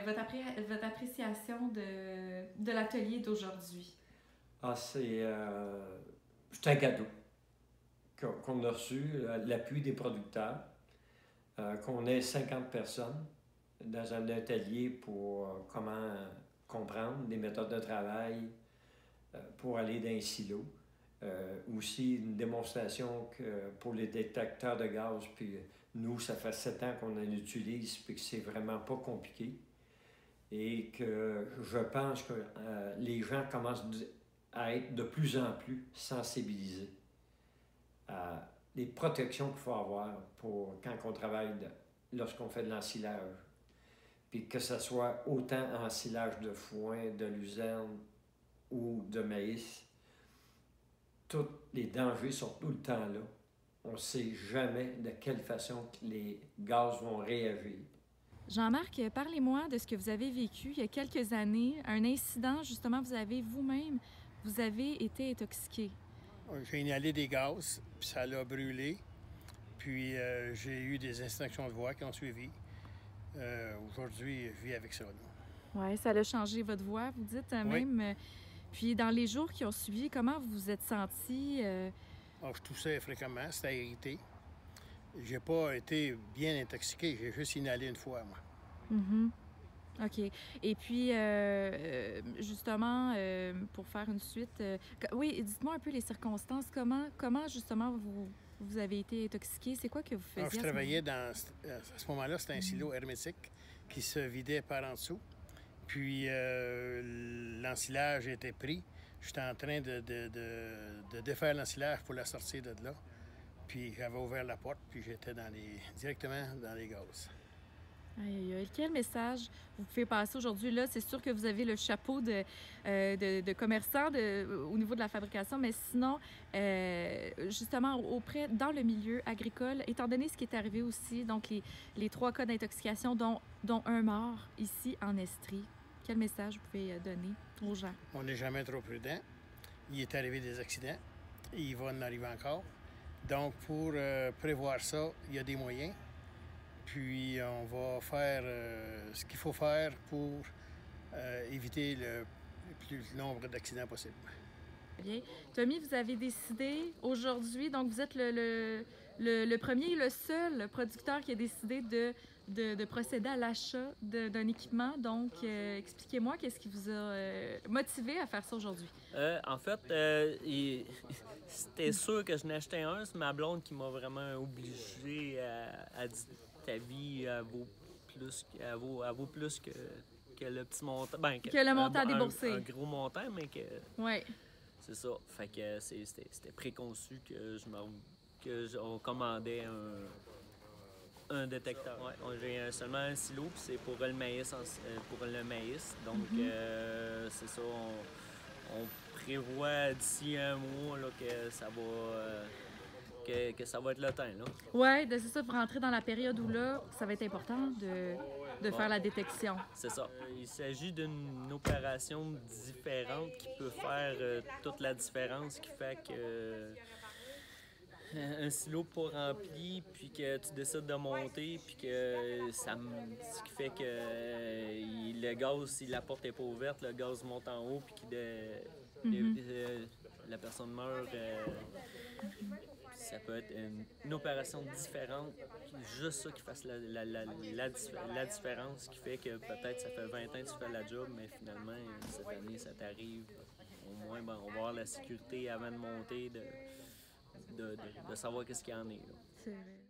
votre appréciation de l'atelier d'aujourd'hui? Ah, c'est un cadeau qu'on a reçu, l'appui des producteurs, qu'on ait 50 personnes dans un atelier pour comment comprendre des méthodes de travail pour aller dans un silo. Aussi une démonstration que pour les détecteurs de gaz, puis nous, ça fait 7 ans qu'on en utilise, puis que c'est vraiment pas compliqué. Et que je pense que les gens commencent à être de plus en plus sensibilisés à les protections qu'il faut avoir pour quand on travaille, lorsqu'on fait de l'ensilage. Puis que ce soit autant ensilage de foin, de luzerne ou de maïs, tous les dangers sont tout le temps là. On ne sait jamais de quelle façon les gaz vont réagir. Jean-Marc, parlez-moi de ce que vous avez vécu il y a quelques années, un incident, justement, vous avez été intoxiqué. J'ai inhalé des gaz, puis ça l'a brûlé. Puis j'ai eu des extinctions de voix qui ont suivi. Aujourd'hui, je vis avec ça. Oui, ça a changé votre voix, vous dites Oui. même. Puis dans les jours qui ont suivi, comment vous vous êtes senti? Je toussais fréquemment, c'était irrité. J'ai pas été bien intoxiqué, j'ai juste inhalé une fois, moi. Mm-hmm. OK. Et puis, justement, pour faire une suite, oui, dites-moi un peu les circonstances. Comment justement, vous avez été intoxiqué? C'est quoi que vous faisiez? Alors, je travaillais à ce moment-là, c'était un silo hermétique qui se vidait par en dessous. Puis, l'ensilage était pris. J'étais en train de défaire l'ensilage pour la sortir de là. Puis, j'avais ouvert la porte, puis j'étais directement dans les gaz. Aïe, aïe, aïe. Quel message vous pouvez passer aujourd'hui? Là, c'est sûr que vous avez le chapeau de commerçant au niveau de la fabrication, mais sinon, justement, dans le milieu agricole, étant donné ce qui est arrivé aussi, donc les 3 cas d'intoxication, dont un mort ici en Estrie, quel message vous pouvez donner aux gens? On n'est jamais trop prudent. Il est arrivé des accidents. Et il va en arriver encore. Donc, pour prévoir ça, il y a des moyens. Puis, on va faire ce qu'il faut faire pour éviter le plus nombre d'accidents possible. Bien. Tommy, vous avez décidé aujourd'hui, donc vous êtes le premier et le seul producteur qui a décidé de procéder à l'achat d'un équipement. Donc, expliquez-moi, qu'est-ce qui vous a motivé à faire ça aujourd'hui? En fait, c'était sûr que je n'achetais un. C'est ma blonde qui m'a vraiment obligé à dire ta vie vaut plus que le petit montant. Ben, que le montant à débourser. Un gros montant, mais que. Oui. C'est ça. Fait que c'était préconçu que on commandait un détecteur. Ouais, j'ai seulement un silo, puis c'est pour le maïs. Donc, c'est ça. On prévoit d'ici un mois là, que ça va. Que ça va être le temps, là. Oui, c'est ça, pour rentrer dans la période où là, ça va être important de faire la détection. C'est ça. Il s'agit d'une opération différente qui peut faire toute la différence, qui fait que un silo pas rempli, puis que tu décides de monter, puis que ce qui fait que le gaz, si la porte n'est pas ouverte, le gaz monte en haut, puis la personne meurt. Ça peut être une opération différente, juste ça qui fasse la différence, qui fait que peut-être ça fait 20 ans que tu fais la job, mais finalement, cette année, ça t'arrive. Au moins, on va avoir la sécurité avant de monter, de savoir qu'est-ce qu'il y en est. C'est vrai.